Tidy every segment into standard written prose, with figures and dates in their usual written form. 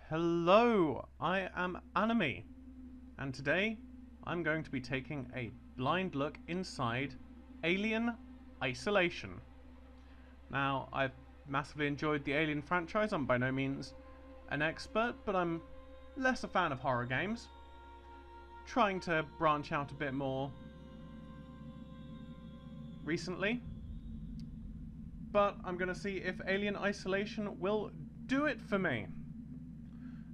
Hello, I am Annemie, and today I'm going to be taking a blind look inside Alien Isolation. Now, I've massively enjoyed the Alien franchise. I'm by no means an expert, but I'm less a fan of horror games. Trying to branch out a bit more recently, but I'm going to see if Alien Isolation will do it for me.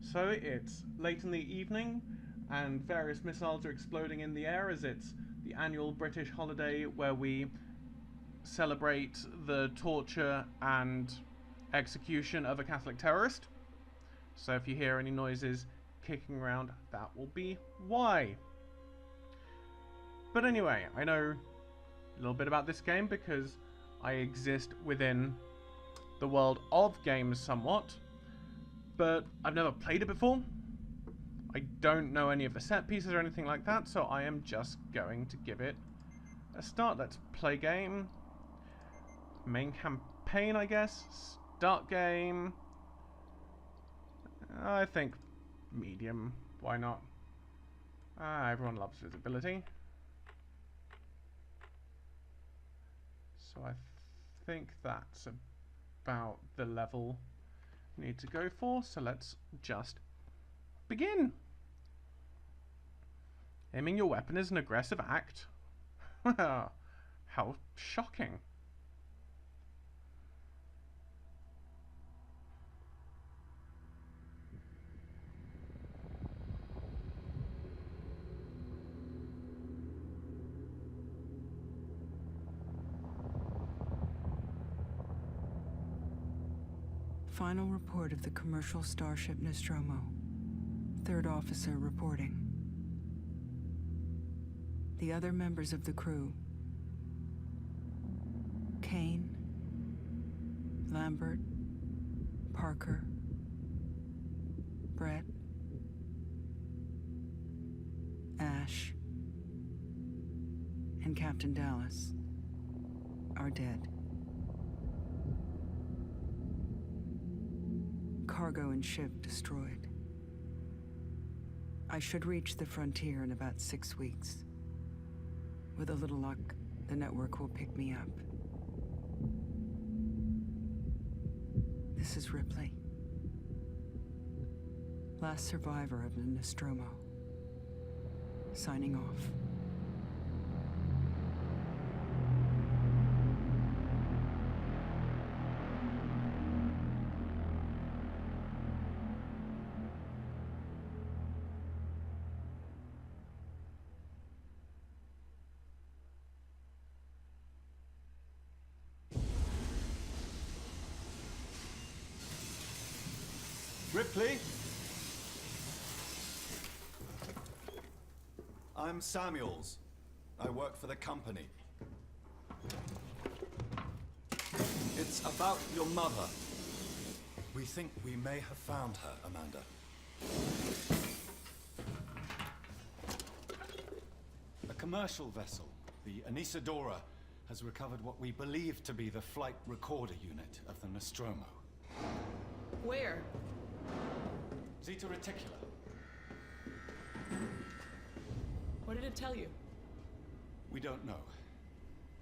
So it's late in the evening, and various missiles are exploding in the air as it's the annual British holiday where we celebrate the torture and execution of a Catholic terrorist. So if you hear any noises kicking around, that will be why. But anyway, I know a little bit about this game because I exist within the world of games somewhat, but I've never played it before. I don't know any of the set pieces or anything like that, so I am just going to give it a start. Let's play game. Main campaign, I guess. Start game. I think medium. Why not? Everyone loves visibility. So I think that's about the level I need to go for. So let's just begin. Aiming your weapon is an aggressive act. How shocking. Final report of the commercial starship Nostromo. Third officer reporting. The other members of the crew: Kane, Lambert, Parker, Brett, Ash, and Captain Dallas are dead. Cargo and ship destroyed. I should reach the frontier in about 6 weeks. With a little luck, the network will pick me up. This is Ripley. Last survivor of the Nostromo. Signing off. Ripley? I'm Samuels. I work for the company. It's about your mother. We think we may have found her, Amanda. A commercial vessel, the Anisadora, has recovered what we believe to be the flight recorder unit of the Nostromo. Where? Zeta Reticula. What did it tell you? We don't know.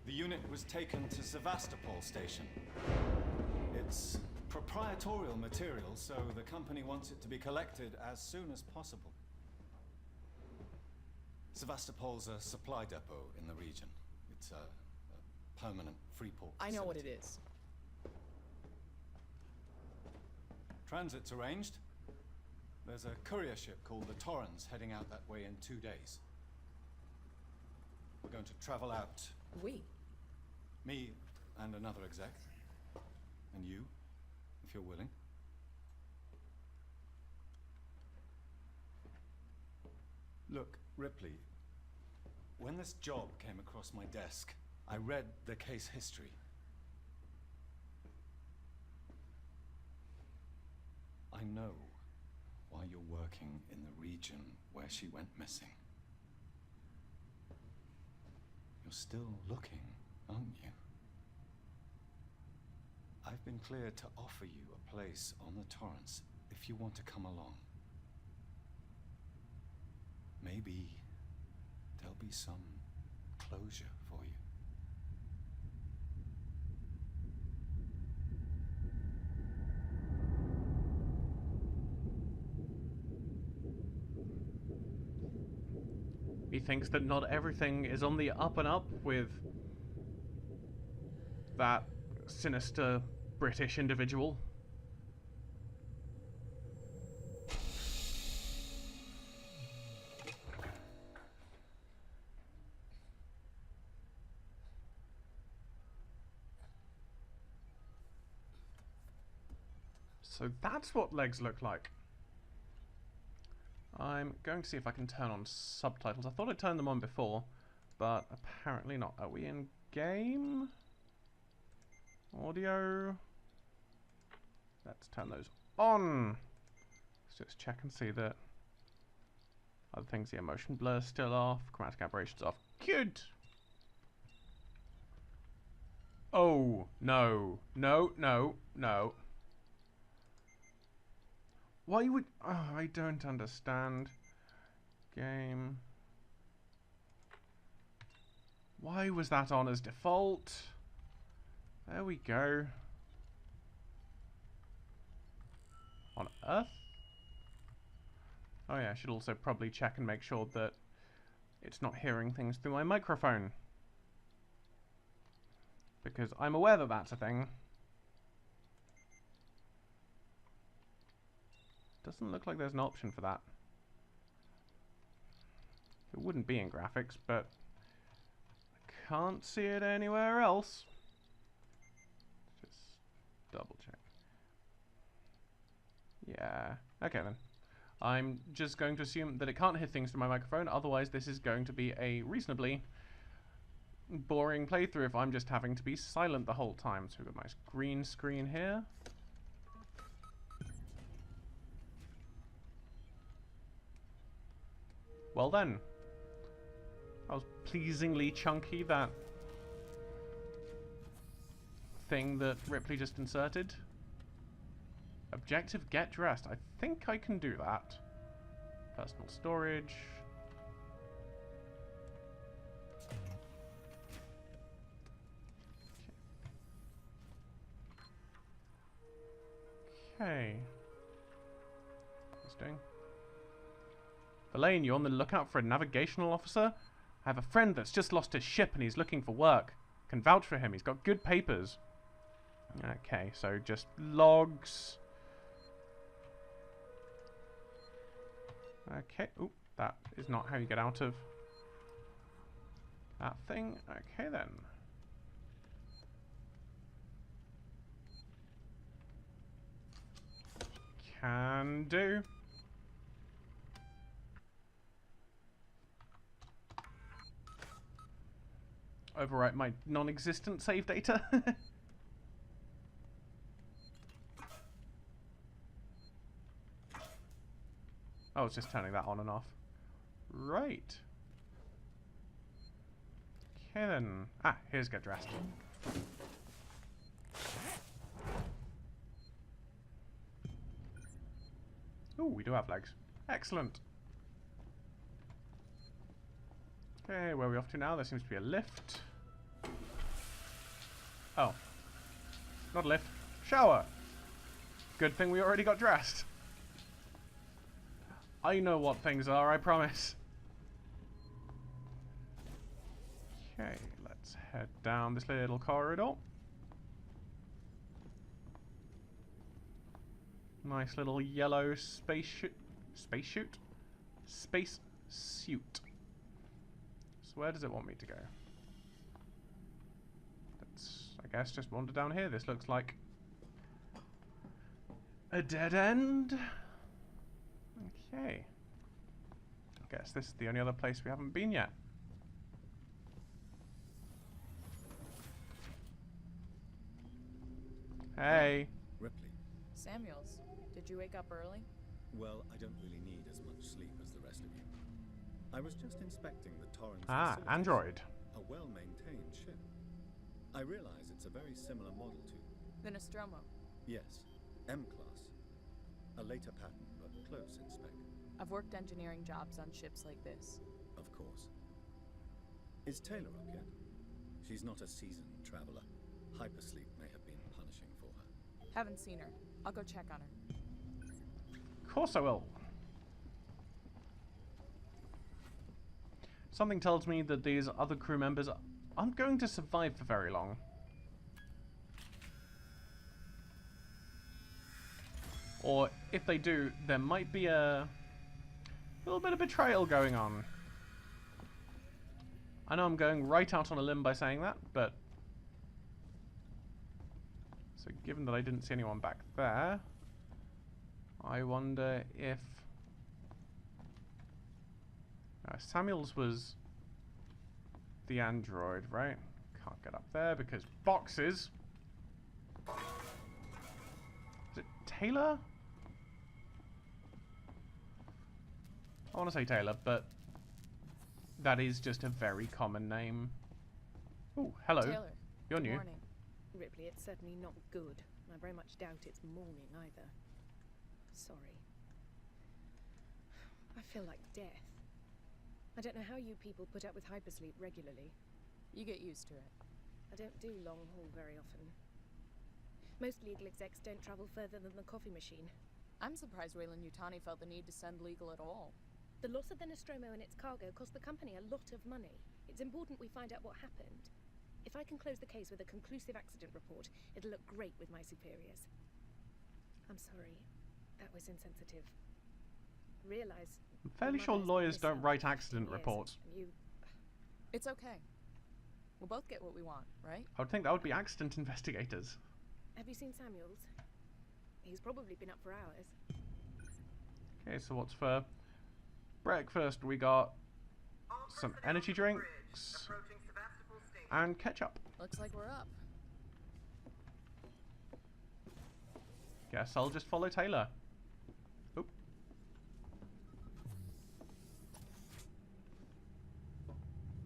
The unit was taken to Sevastopol station. It's proprietorial material, so the company wants it to be collected as soon as possible. Sevastopol's a supply depot in the region. It's a permanent free port I know what it facility. is. Transit's arranged. There's a courier ship called the Torrens heading out that way in 2 days. We're going to travel out. We? Me and another exec. And you, if you're willing. Look, Ripley, when this job came across my desk, I read the case history. I know why you're working in the region where she went missing. You're still looking, aren't you? I've been cleared to offer you a place on the Torrens if you want to come along. Maybe there'll be some closure for you. He thinks that not everything is on the up and up with that sinister British individual. So that's what legs look like. I'm going to see if I can turn on subtitles. I thought I turned them on before, but apparently not. Are we in game? Audio. Let's turn those on. Let's just check and see that other things, the emotion blur's still off, chromatic aberration's off. Good! Oh, no. No, no, no. Why would... Oh, I don't understand. Game. Why was that on as default? There we go. On Earth? Oh yeah, I should also probably check and make sure that it's not hearing things through my microphone. Because I'm aware that that's a thing. Doesn't look like there's an option for that. It wouldn't be in graphics, but I can't see it anywhere else. Just double check. Yeah, okay then. I'm just going to assume that it can't hear things through my microphone, otherwise this is going to be a reasonably boring playthrough if I'm just having to be silent the whole time. So we've got my green screen here. Well then, that was pleasingly chunky, that thing that Ripley just inserted. Objective, get dressed. I think I can do that. Personal storage. Okay. What's doing? Elaine, you on the lookout for a navigational officer? I have a friend that's just lost his ship and he's looking for work. Can vouch for him. He's got good papers. Okay, so just logs. Okay. Oop, that is not how you get out of that thing. Okay then. Can do. Overwrite my non-existent save data. Oh, it's just turning that on and off. Right. Okay then. Ah, here's get dressed. Oh, we do have legs. Excellent. Okay, where are we off to now? There seems to be a lift. Oh. Not a lift. Shower! Good thing we already got dressed. I know what things are, I promise. Okay, let's head down this little corridor. Nice little yellow space suit. Space suit? Space suit. So where does it want me to go? Let's, I guess, just wander down here. This looks like a dead end. Okay. I guess this is the only other place we haven't been yet. Hey. Ripley. Samuels, did you wake up early? Well, I don't really need as much sleep as the rest of you. I was just inspecting the Torrens Ah, facilities. Android. A well-maintained ship. I realize it's a very similar model to... The Nostromo. Yes, M-Class. A later pattern, but close in spec. I've worked engineering jobs on ships like this. Of course. Is Taylor up yet? She's not a seasoned traveler. Hypersleep may have been punishing for her. Haven't seen her. I'll go check on her. Of course I will. Something tells me that these other crew members aren't going to survive for very long. Or if they do, there might be a little bit of betrayal going on. I know I'm going right out on a limb by saying that, but... So given that I didn't see anyone back there, I wonder if... Samuels was the android, right? Can't get up there because boxes. Is it Taylor? I want to say Taylor, but that is just a very common name. Oh, hello. Taylor. You're Good new. morning. Ripley, it's certainly not good. I very much doubt it's morning either. Sorry. I feel like death. I don't know how you people put up with hypersleep regularly. You get used to it. I don't do long haul very often. Most legal execs don't travel further than the coffee machine. I'm surprised Weyland-Yutani felt the need to send legal at all. The loss of the Nostromo and its cargo cost the company a lot of money. It's important we find out what happened. If I can close the case with a conclusive accident report, it'll look great with my superiors. I'm sorry. That was insensitive. Realize... I'm fairly sure lawyers don't write accident reports. It's okay. We'll both get what we want, right? I would think that would be accident investigators. Have you seen Samuels? He's probably been up for hours. Okay, so what's for breakfast? We got some energy drinks and ketchup. Looks like we're up. Guess I'll just follow Taylor. Oop.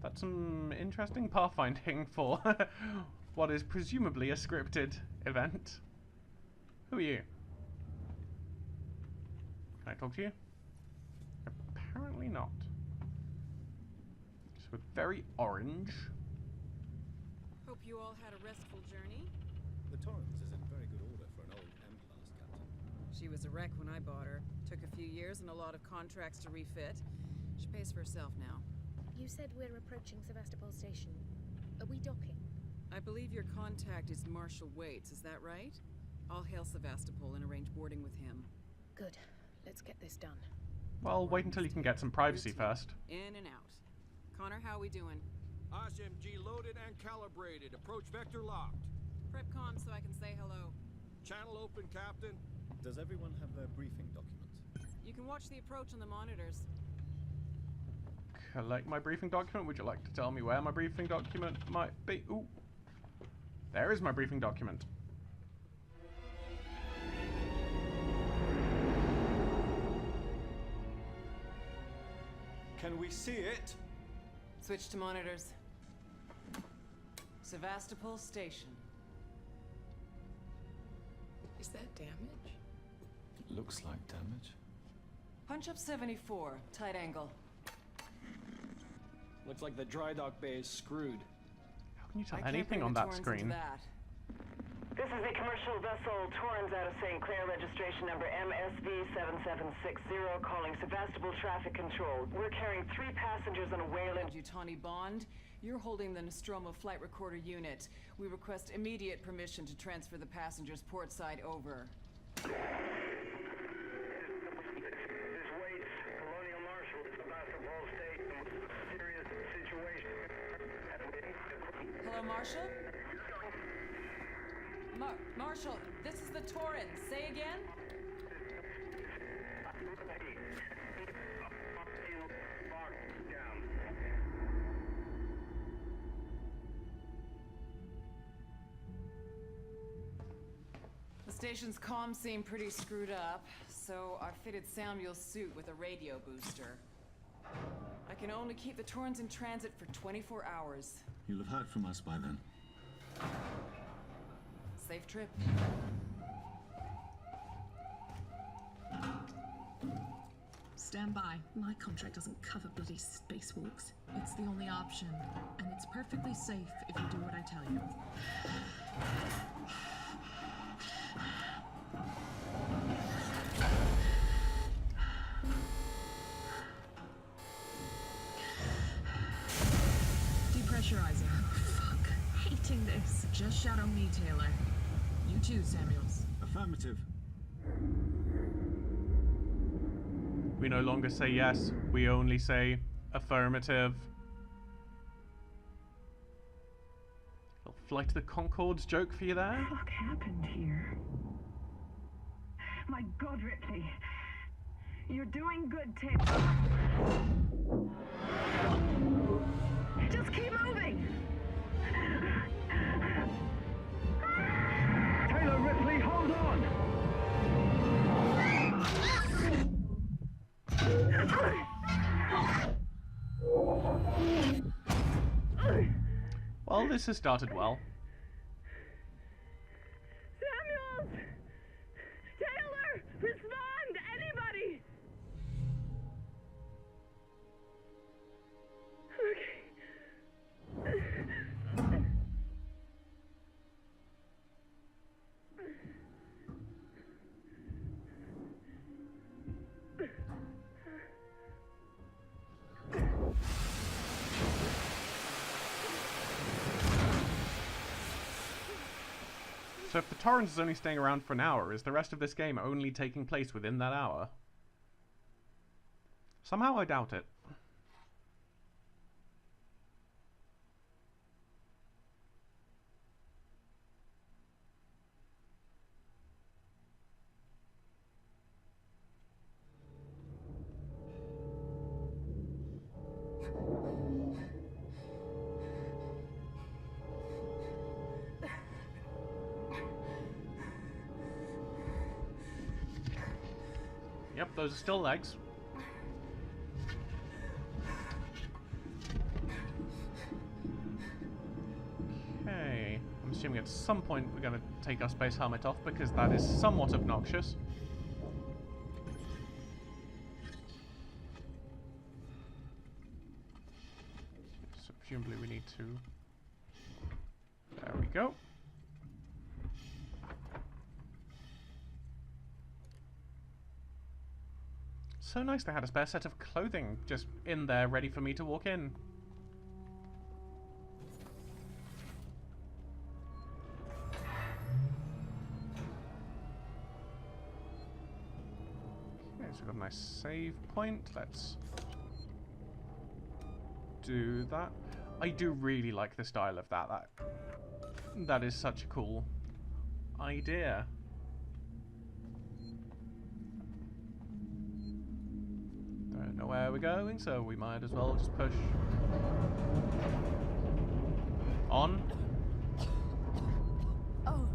That's some interesting pathfinding for what is presumably a scripted event. Who are you? Can I talk to you? Apparently not. Just with very orange. Hope you all had a restful journey. The Torrens is in very good order for an old M-class captain. She was a wreck when I bought her. Took a few years and a lot of contracts to refit. She pays for herself now. You said we're approaching Sevastopol Station. Are we docking? I believe your contact is Marshal Waits, is that right? I'll hail Sevastopol and arrange boarding with him. Good. Let's get this done. Well, wait until you can get some privacy first. In and out. Connor, how we doing? SMG loaded and calibrated. Approach vector locked. Prep comm so I can say hello. Channel open, Captain. Does everyone have their briefing document? You can watch the approach on the monitors. Collect my briefing document. Would you like to tell me where my briefing document might be? Ooh. There is my briefing document. Can we see it? Switch to monitors. Sevastopol Station. Is that damage? Looks like damage. Punch up 74, tight angle. Looks like the dry dock bay is screwed. How can you tell I can't anything bring on the that Torrens screen? into that. This is the commercial vessel Torrens out of St. Clair, registration number MSV7760, calling Sevastopol Traffic Control. We're carrying 3 passengers on a Weyland... Yutani Bond, you're holding the Nostromo flight recorder unit. We request immediate permission to transfer the passengers port side over. This Waits, Colonial Marshal, Sevastopol Station. Serious situation. Hello, Marshal? Marshal, this is the Torrens. Say again? The station's comms seem pretty screwed up, so I fitted Samuel's suit with a radio booster. I can only keep the Torrens in transit for 24 hours. You'll have heard from us by then. Safe trip. stand by. My contract doesn't cover bloody spacewalks. It's the only option, and it's perfectly safe if you do what I tell you. Depressurizer. Oh, fuck. Hating this. Just shadow me, Taylor. You too, Samuels. Affirmative. We no longer say yes, we only say affirmative. Little Flight of the Conchords joke for you there? What happened here? My God, Ripley. You're doing good, Taylor. Just keep moving! Taylor, Ripley, hold on! Well, this has started well. Samuels! Taylor! Respond! Anybody! Okay. So if the torrent is only staying around for an hour, is the rest of this game only taking place within that hour? Somehow I doubt it. Yep, those are still legs. Okay, I'm assuming at some point we're going to take our space helmet off because that is somewhat obnoxious. So presumably we need to... There we go. So nice they had a spare set of clothing just in there ready for me to walk in. Okay, so we've got a nice save point. Let's do that. I do really like the style of that. That is such a cool idea. Don't know where we're going, so we might as well just push on. Oh.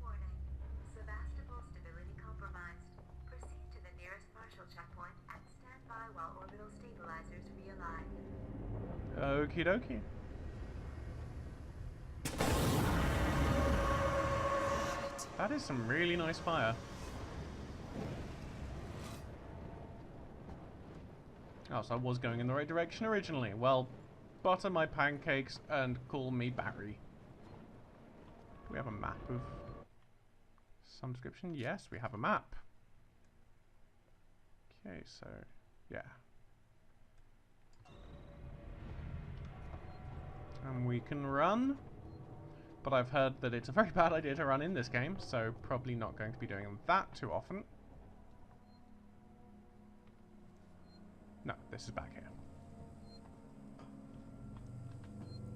Warning. Sevastopol stability compromised. Proceed to the nearest partial checkpoint and stand by while orbital stabilizers realign. Okie dokie. That is some really nice fire. Oh, so I was going in the right direction originally. Well, butter my pancakes and call me Barry. Do we have a map of some description? Yes, we have a map. Okay, so, yeah. And we can run. But I've heard that it's a very bad idea to run in this game, so probably not going to be doing that too often. No, this is back here.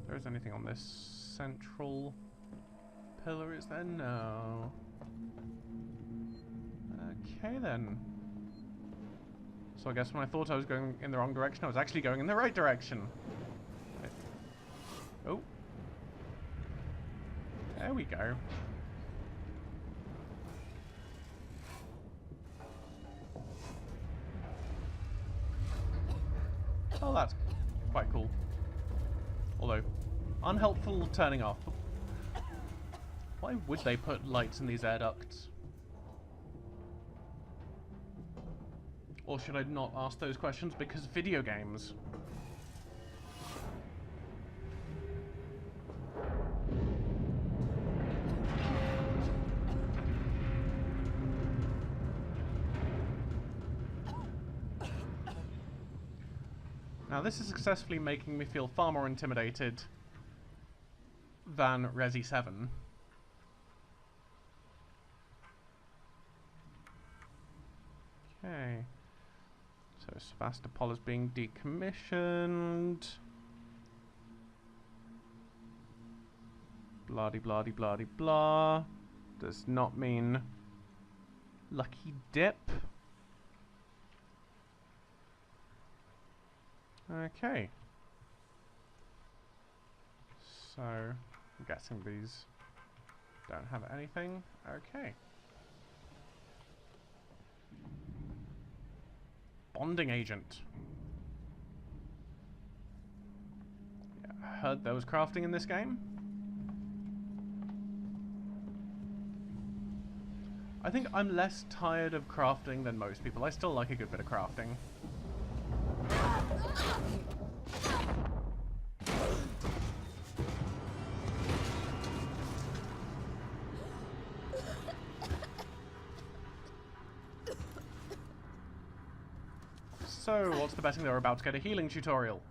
If there is anything on this central pillar, is there? No. Okay then. So I guess when I thought I was going in the wrong direction, I was actually going in the right direction. Oh. There we go. Oh, that's quite cool. Although, unhelpful turning off. Why would they put lights in these air ducts? Or should I not ask those questions because video games? Now this is successfully making me feel far more intimidated than Resi 7. Okay. So Sevastopol is being decommissioned. Blah de blah de blah de blah. Does not mean lucky dip. Okay. So I'm guessing these don't have anything. Okay. Bonding agent. Yeah, I heard there was crafting in this game. I think I'm less tired of crafting than most people. I still like a good bit of crafting. So, what's the betting they're about to get a healing tutorial?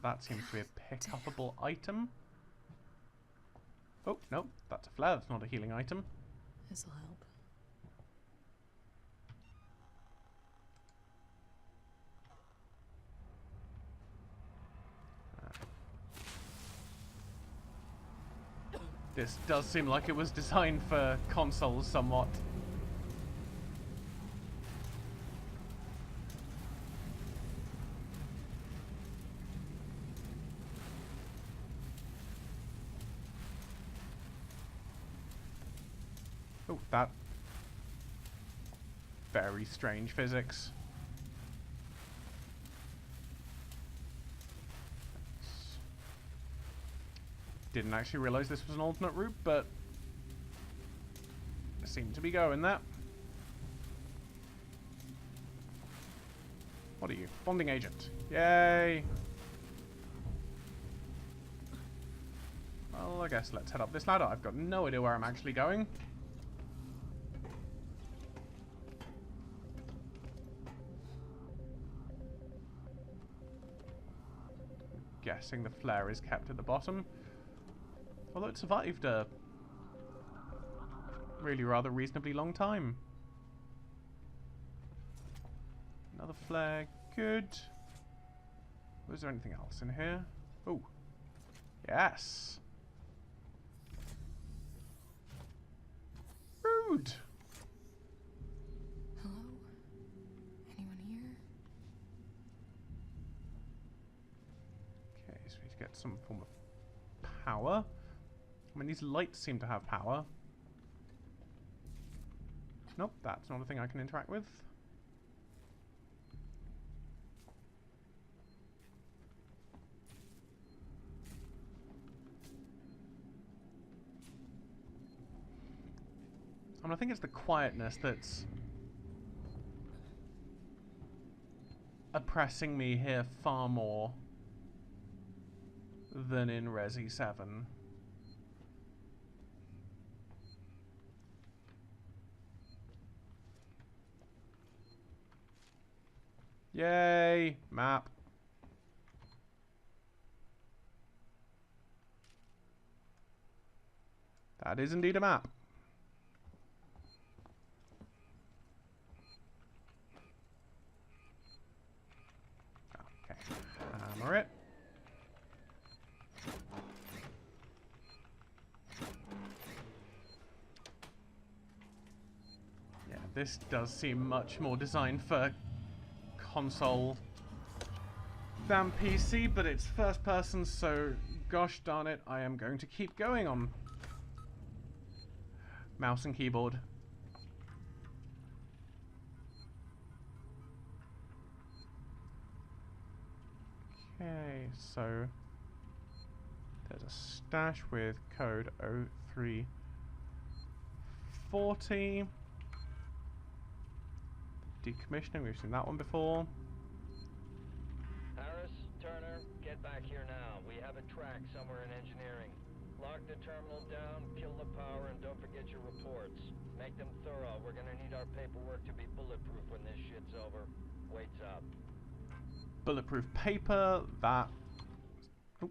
That seems to be a pick-upable item. Oh, no, that's a flare, that's not a healing item. This'll help. This does seem like it was designed for consoles somewhat. Oh, that. Very strange physics. Didn't actually realize this was an alternate route, but it seemed to be going there. What are you? Bonding agent. Yay! Well, I guess let's head up this ladder. I've got no idea where I'm actually going. Guessing the flare is kept at the bottom. Although it survived a really rather reasonably long time. Another flare, good. Was there anything else in here? Oh, yes. Rude. Hello? Anyone here? Okay, so we need to get some form of power. I mean, these lights seem to have power. Nope, that's not a thing I can interact with. I mean, I think it's the quietness that's oppressing me here far more than in Resi 7. Yay! Map. That is indeed a map. Okay. Hammer it. Yeah, this does seem much more designed for console than PC, but it's first person, so gosh darn it, I am going to keep going on mouse and keyboard. Okay, so There's a stash with code 0340. Decommissioning, we've seen that one before. Harris, Turner, get back here now. We have a track somewhere in engineering. Lock the terminal down, kill the power, and don't forget your reports. Make them thorough. We're gonna need our paperwork to be bulletproof when this shit's over. Waits up. Bulletproof paper, that... Oh.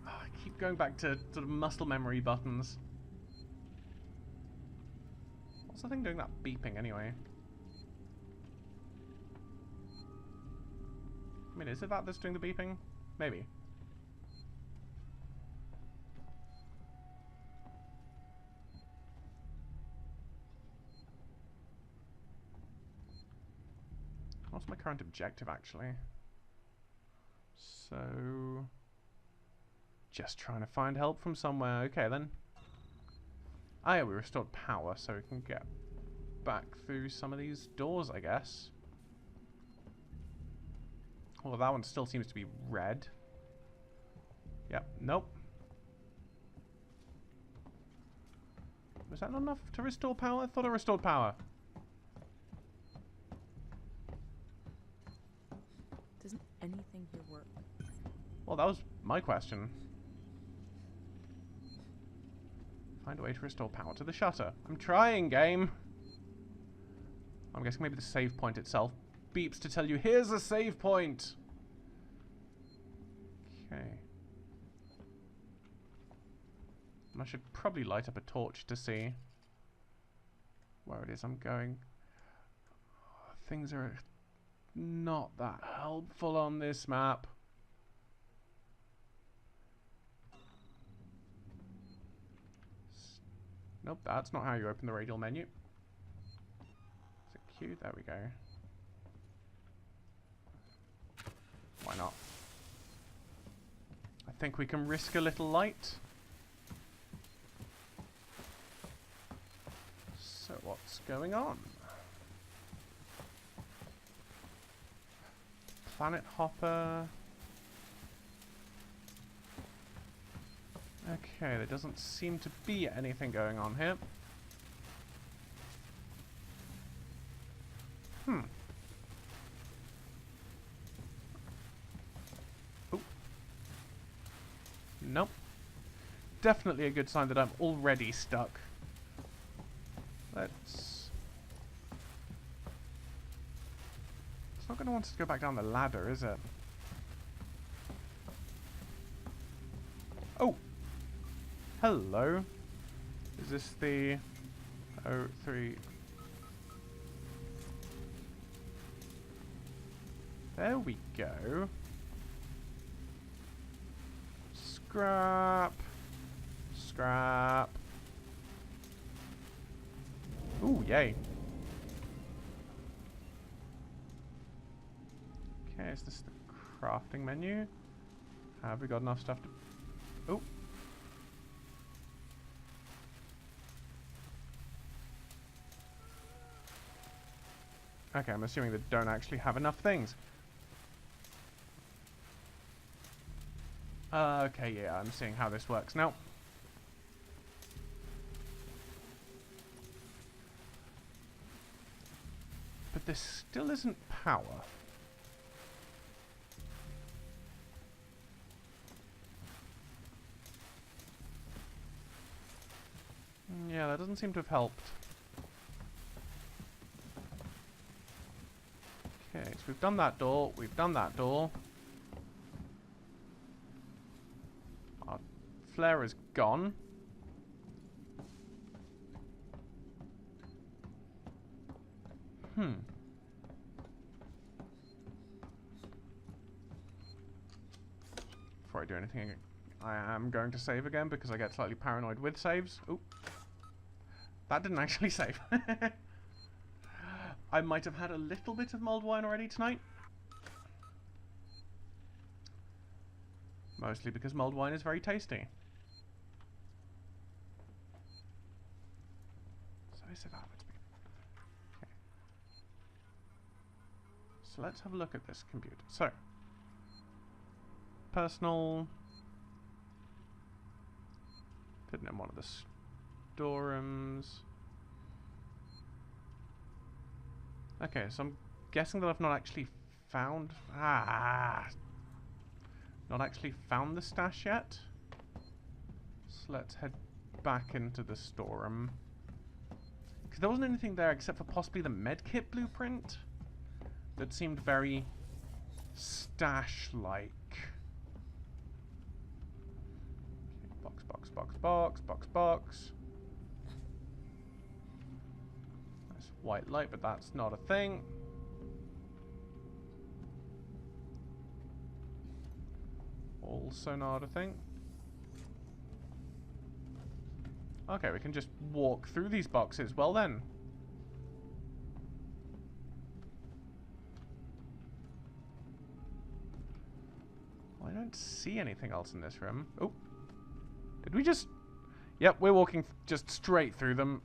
Oh, I keep going back to sort of muscle memory buttons. What's the thing doing that beeping anyway? I mean, is it that that's doing the beeping? Maybe. What's my current objective, actually? So... just trying to find help from somewhere. Okay, then. Ah, yeah, we restored power, so we can get back through some of these doors, I guess. Although that one still seems to be red. Yep, nope. Was that not enough to restore power? I thought I restored power. Doesn't anything here work? Well, that was my question. Find a way to restore power to the shutter. I'm trying, game. I'm guessing maybe the save point itself beeps to tell you, here's a save point. Okay. And I should probably light up a torch to see where it is I'm going. Things are not that helpful on this map. Nope, that's not how you open the radial menu. Is it Q? There we go. Why not? I think we can risk a little light. So what's going on? Planet hopper. Okay, there doesn't seem to be anything going on here. Oh. Nope. Definitely a good sign that I'm already stuck. Let's... It's not going to want us to go back down the ladder, is it? Oh! Hello. Is this the 03? There we go. Scrap. Scrap. Ooh, yay. Okay, is this the crafting menu? Have we got enough stuff to... Oh. Okay, I'm assuming they don't actually have enough things. Okay, yeah, I'm seeing how this works now. But this still isn't power. Yeah, that doesn't seem to have helped. Okay, so we've done that door, we've done that door. Our flare is gone. Before I do anything, I am going to save again because I get slightly paranoid with saves. Oop. That didn't actually save. I might have had a little bit of mulled wine already tonight. Mostly because mulled wine is very tasty. So is it that? Okay. So let's have a look at this computer. So, personal hidden in one of the storerooms. Okay, so I'm guessing that I've not actually found... Not actually found the stash yet. So let's head back into the storeroom. Because there wasn't anything there except for possibly the medkit blueprint that seemed very stash-like. Okay, box, box, box, box, box, box. Nice white light, but that's not a thing. Also not a thing. Okay, we can just walk through these boxes. Well then. Well, I don't see anything else in this room. Oh. Did we just... Yep, we're walking just straight through them.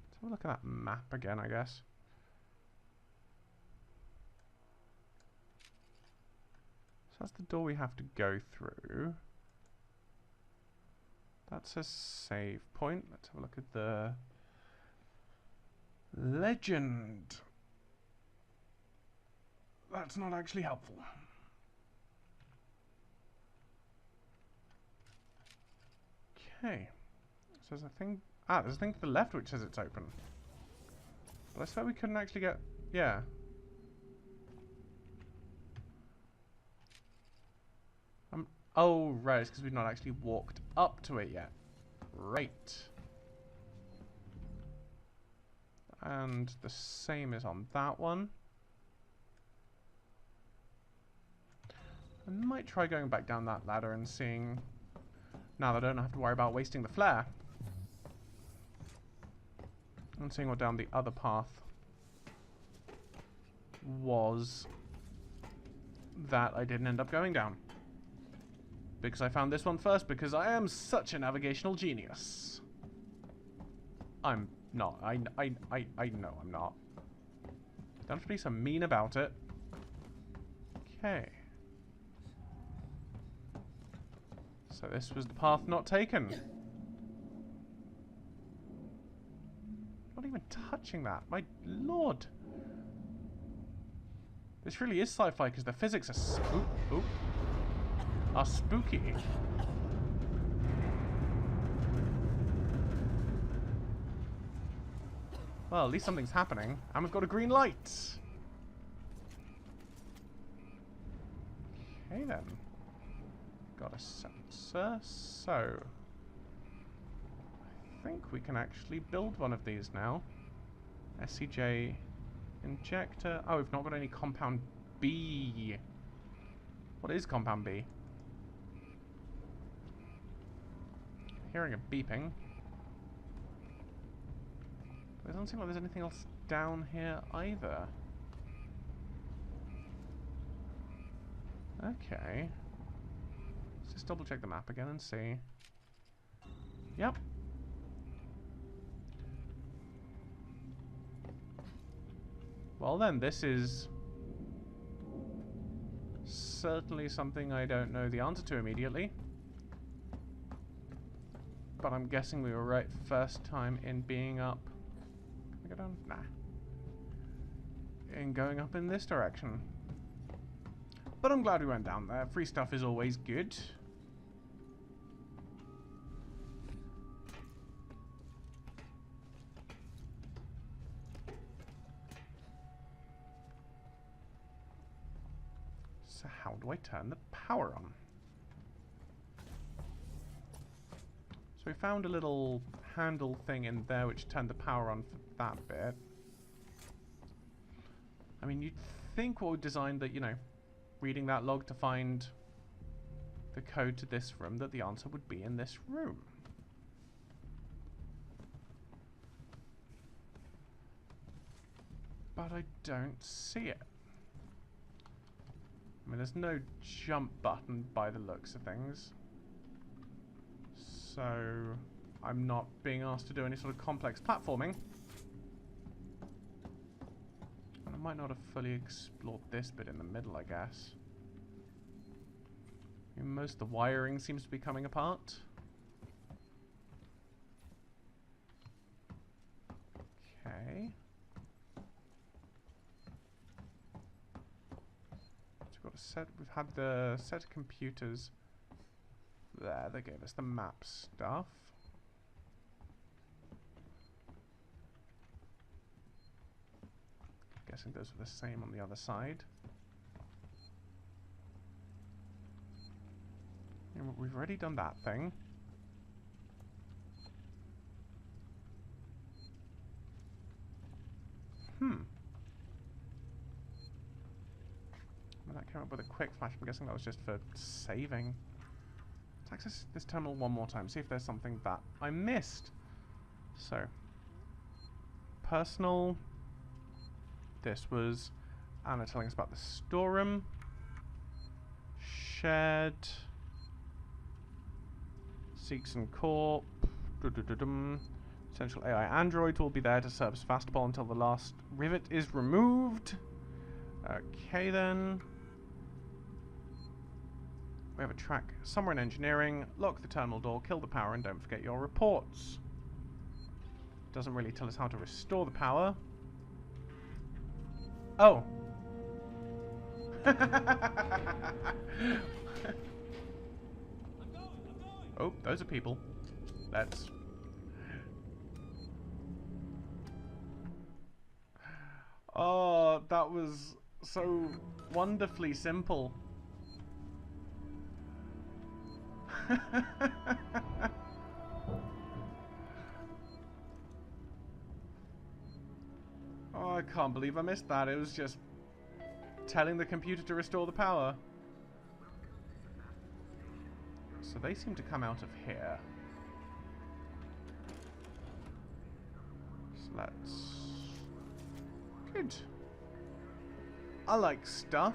Let's have a look at that map again, I guess. So that's the door we have to go through. That's a save point. Let's have a look at the legend. That's not actually helpful. Okay. So there's a thing... there's a thing to the left which says it's open. But I swear we couldn't actually get... Yeah. Oh, right, it's because we've not actually walked up to it yet. Right. And the same is on that one. I might try going back down that ladder and seeing... Now that I don't have to worry about wasting the flare. And seeing what down the other path was that I didn't end up going down. Because I found this one first, because I am such a navigational genius. I'm not. I know I'm not. Don't have to be so mean about it. Okay. So this was the path not taken. Not even touching that. My lord. This really is sci-fi because the physics are spooky. Well, at least something's happening. And we've got a green light. Okay then. Got a sensor. So I think we can actually build one of these now. SCJ injector. Oh, we've not got any compound B. What is compound B? Hearing a beeping. It doesn't seem like there's anything else down here either. Okay. Let's just double check the map again and see. Yep. Well then, this is certainly something I don't know the answer to immediately. But I'm guessing we were right first time in being up. Can we go down? Nah. In going up in this direction. But I'm glad we went down there. Free stuff is always good. So how do I turn the power on? So we found a little handle thing in there which turned the power on for that bit. I mean, you'd think what we designed that, you know, reading that log to find the code to this room, that the answer would be in this room. But I don't see it. I mean, there's no jump button by the looks of things. So I'm not being asked to do any sort of complex platforming. might not have fully explored this bit in the middle, I guess. I mean, most of the wiring seems to be coming apart. Okay. So we've got a set. We've had the set of computers there. They gave us the map stuff. Guessing those are the same on the other side. And we've already done that thing. Well, that came up with a quick flash. I'm guessing that was just for saving. Let's access this terminal one more time. See if there's something that I missed. So, personal. This was Anna telling us about the storeroom. Shared. Seegson Corp. Central AI androids will be there to serve Sevastopol until the last rivet is removed. Okay then. We have a track somewhere in engineering. Lock the terminal door, kill the power, and don't forget your reports. Doesn't really tell us how to restore the power. Oh. Oh, those are people. Let's... Oh, that was so wonderfully simple. Oh, I can't believe I missed that. It was just telling the computer to restore the power. So they seem to come out of here. So let's... Good. I like stuff.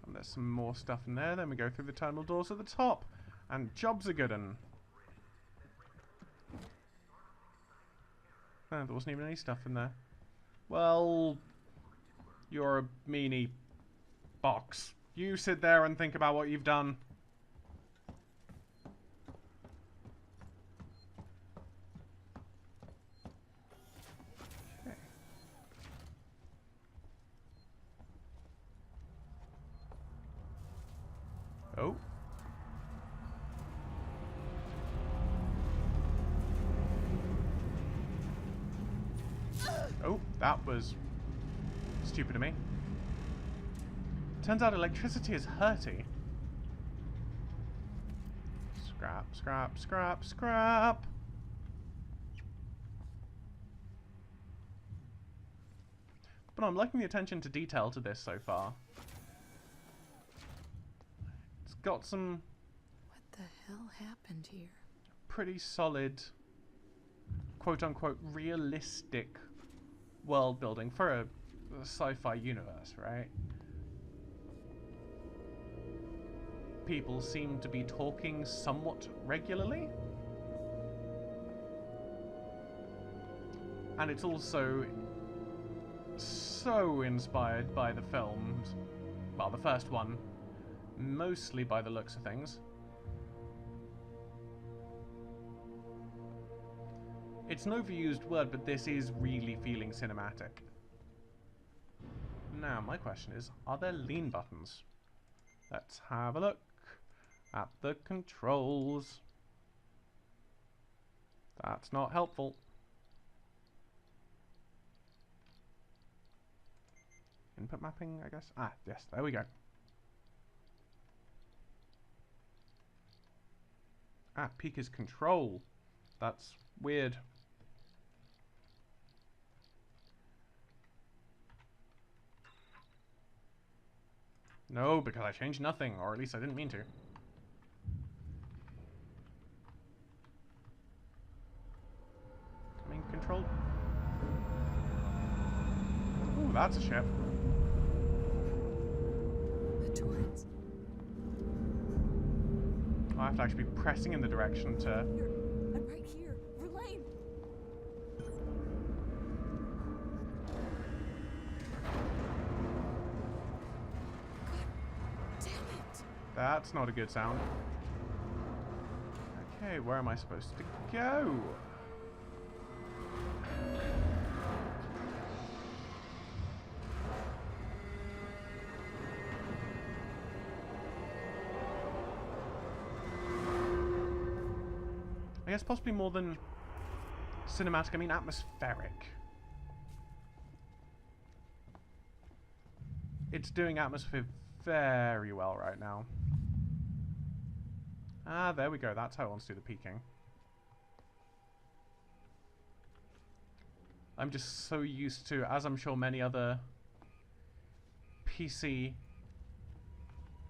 And there's some more stuff in there. Then we go through the terminal doors at the top. And jobs are good un. Oh, there wasn't even any stuff in there. Well, you're a meanie box. You sit there and think about what you've done. Okay. Oh. Oh, that was stupid of me. Turns out electricity is hurty. Scrap, scrap, scrap, scrap. But I'm liking the attention to detail to this so far. It's got some... What the hell happened here? Pretty solid, quote-unquote, realistic world building for a sci-fi universe, right? People seem to be talking somewhat regularly. And it's also so inspired by the films. Well, the first one. Mostly by the looks of things. It's an overused word, but this is really feeling cinematic. Now, my question is, are there lean buttons? Let's have a look at the controls. That's not helpful. Input mapping, I guess. Ah, yes, there we go. Ah, peak is control. That's weird. No, because I changed nothing, or at least I didn't mean to. Coming control. Ooh, that's a ship. The turrets. I have to actually be pressing in the direction to... Here. I'm right here. Verlaine! That's not a good sound. Okay, where am I supposed to go? I guess possibly more than cinematic, I mean atmospheric. It's doing atmosphere very well right now. Ah, there we go. That's how it wants to do the peaking. I'm just so used to, as I'm sure many other PC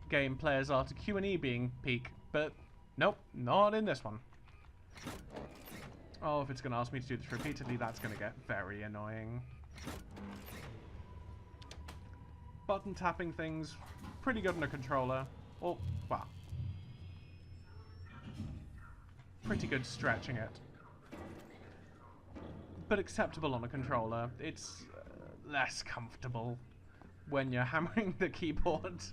game players are, to Q&E being peak, but nope, not in this one. Oh, if it's going to ask me to do this repeatedly, that's going to get very annoying. Button tapping things, pretty good on a controller. Or, well, pretty good stretching it. But acceptable on a controller. It's less comfortable when you're hammering the keyboard.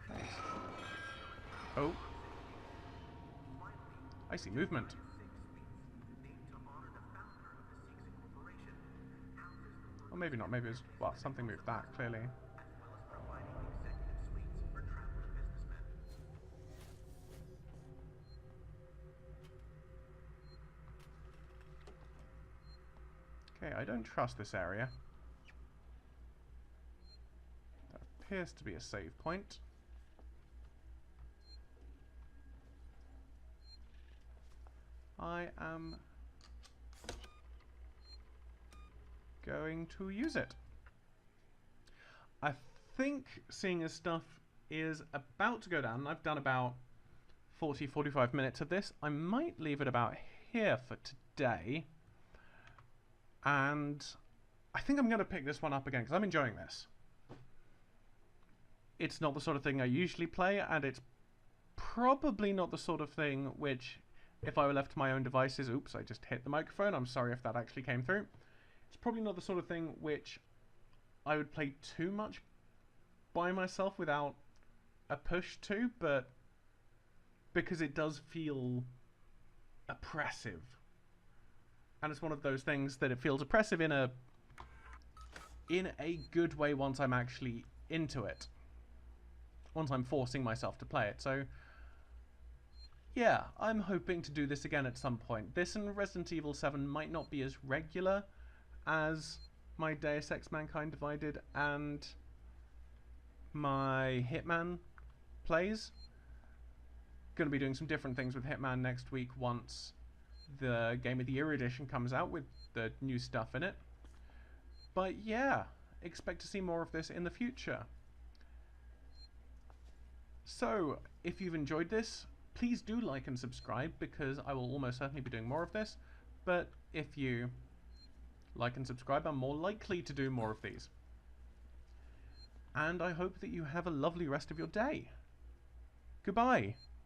Nice. Oh. I see movement. Or maybe not. Maybe it's, well, something moved that, clearly. Okay, I don't trust this area. That appears to be a save point. I am going to use it. I think, seeing as stuff is about to go down, I've done about 40-45 minutes of this, I might leave it about here for today. And I think I'm going to pick this one up again, because I'm enjoying this. It's not the sort of thing I usually play, and it's probably not the sort of thing which, if I were left to my own devices... Oops, I just hit the microphone. I'm sorry if that actually came through. It's probably not the sort of thing which I would play too much by myself without a push to, but because it does feel oppressive. And it's one of those things that it feels oppressive in a good way once I'm actually into it. Once I'm forcing myself to play it. So, yeah, I'm hoping to do this again at some point. This and Resident Evil 7 might not be as regular as my Deus Ex Mankind Divided and my Hitman plays. Going to be doing some different things with Hitman next week once the Game of the Year edition comes out with the new stuff in it. But yeah, expect to see more of this in the future. So, if you've enjoyed this, please do like and subscribe, because I will almost certainly be doing more of this. But if you like and subscribe, I'm more likely to do more of these. And I hope that you have a lovely rest of your day. Goodbye.